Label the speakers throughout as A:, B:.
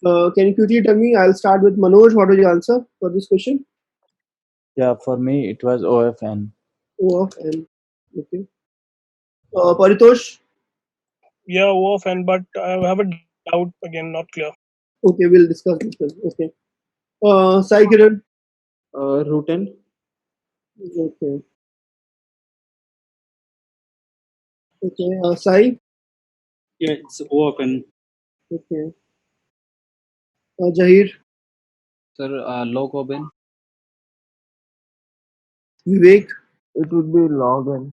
A: Can you quickly tell me? I'll start with Manoj. What is your answer for this question?
B: Yeah, for me it was OFN.
A: O of n. Okay. Paritosh.
C: Yeah, O of n, but I have a doubt again, not clear.
A: Okay, we'll discuss this then. Okay. Sai Kiran.
D: Root n.
A: Okay. Okay. Sai.
D: Yeah, it's O of n.
A: Okay. Jahir.
D: Sir, log of n.
A: Vivek.
B: It would be log n.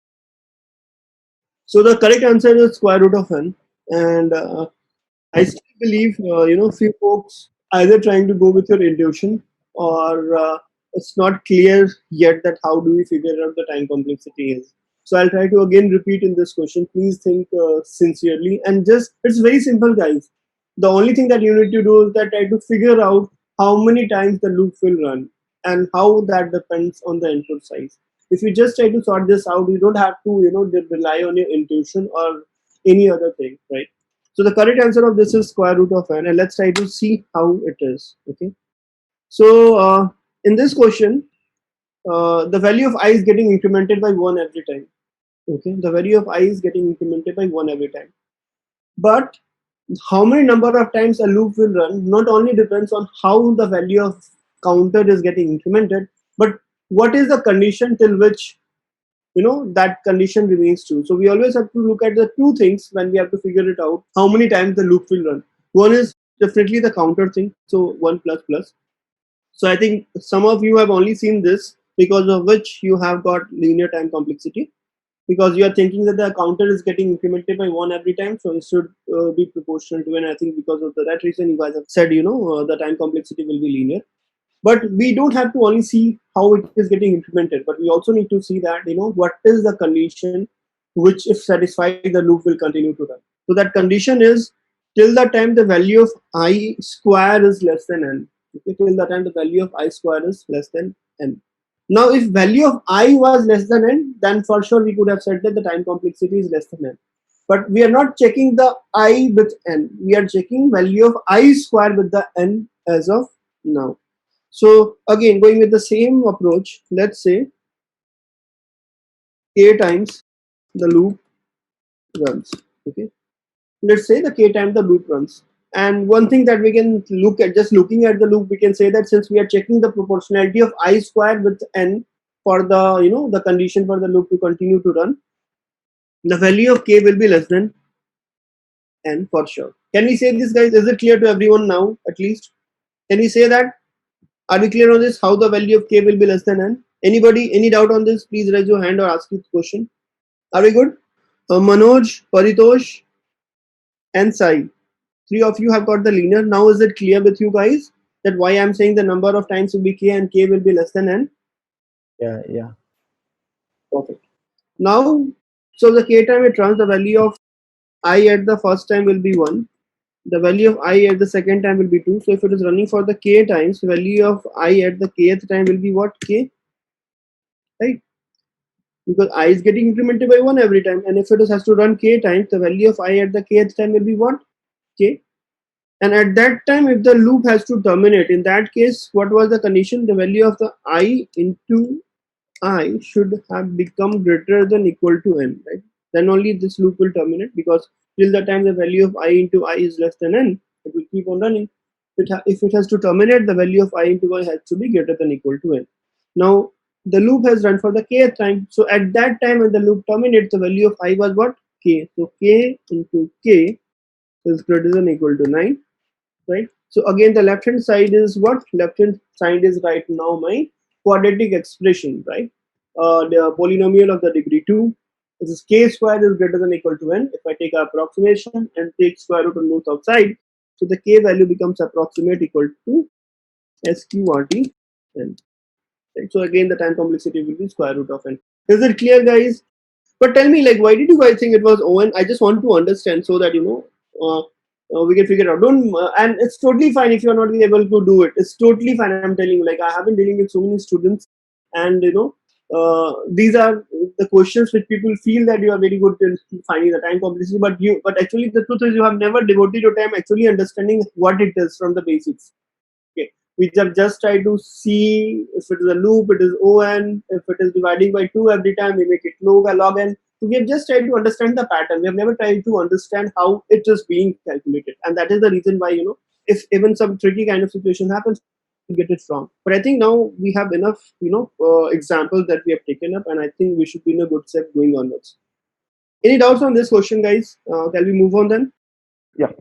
A: So the correct answer is square root of n, and I still believe few folks either trying to go with your intuition or it's not clear yet that how do we figure out the time complexity is. So I'll try to again repeat in this question. Please think sincerely and just it's very simple, guys. The only thing that you need to do is that try to figure out how many times the loop will run and how that depends on the input size. If you just try to sort this out, you don't have to rely on your intuition or any other thing, right? So the correct answer of this is square root of n, and let's try to see how it is. Okay. So in this question, the value of I is getting incremented by 1 every time. Okay, the value of I is getting incremented by 1 every time. But how many number of times a loop will run not only depends on how the value of counter is getting incremented, but what is the condition till which that condition remains true. So we always have to look at the two things when we have to figure it out how many times the loop will run. One is definitely the counter thing, so 1 plus plus. So I think some of you have only seen this, because of which you have got linear time complexity, because you are thinking that the counter is getting incremented by 1 every time, so it should be proportional to, and I think because of that reason you guys have said the time complexity will be linear. But we don't have to only see how it is getting implemented, but we also need to see that what is the condition which, if satisfied, the loop will continue to run. So that condition is till the time the value of I square is less than n. Okay, till the time the value of I square is less than n. Now if value of I was less than n, then for sure we could have said that the time complexity is less than n. But we are not checking the I with n, we are checking value of I square with the n as of now. So again, going with the same approach, let's say k times the loop runs. Okay, let's say the k times the loop runs. And one thing that we can look at, just looking at the loop, we can say that since we are checking the proportionality of I square with n for the the condition for the loop to continue to run, the value of k will be less than n for sure. Can we say this, guys? Is it clear to everyone now? At least, can we say that? Are we clear on this? How the value of k will be less than n? Anybody, any doubt on this? Please raise your hand or ask this question. Are we good? Manoj, Paritosh, and Sai. Three of you have got the linear. Now is it clear with you guys that why I'm saying the number of times will be k and k will be less than n?
B: Yeah.
A: Perfect. Now, so the k time it runs, the value of I at the first time will be 1. The value of I at the second time will be 2. So if it is running for the k times, the value of I at the kth time will be what? K, right? Because I is getting incremented by 1 every time, and if it has to run k times, the value of I at the kth time will be what? K. And at that time, if the loop has to terminate, in that case, what was the condition? The value of the I into I should have become greater than equal to n, right? Then only this loop will terminate, because till the time the value of I into I is less than n, it will keep on running. If it has to terminate, the value of I into I has to be greater than equal to n. Now, the loop has run for the kth time. So at that time when the loop terminates, the value of I was what? K. So k into k is greater than equal to 9, right? So again, the left hand side is what? Left hand side is right now my quadratic expression, right? The polynomial of the degree 2. This is k square is greater than equal to n. If I take approximation and take square root on both outside, so the k value becomes approximate equal to sqrt n. Right? So again, the time complexity will be square root of n. Is it clear, guys? But tell me, like, why did you guys think it was on? I just want to understand so that we can figure it out. Don't and it's totally fine if you're not able to do it. It's totally fine. I'm telling you, like, I have been dealing with so many students, and these are the questions which people feel that you are very good in finding the time complexity, but actually the truth is you have never devoted your time actually understanding what it is from the basics. Okay, we have just tried to see if it is a loop, it is on. If it is dividing by 2 every time, we make it log n. So we have just tried to understand the pattern. We have never tried to understand how it is being calculated, and that is the reason why if even some tricky kind of situation happens, we get it wrong. But I think now we have enough examples that we have taken up, and I think we should be in a good step going onwards. Any doubts on this question, guys? Can we move on then?
B: Yeah.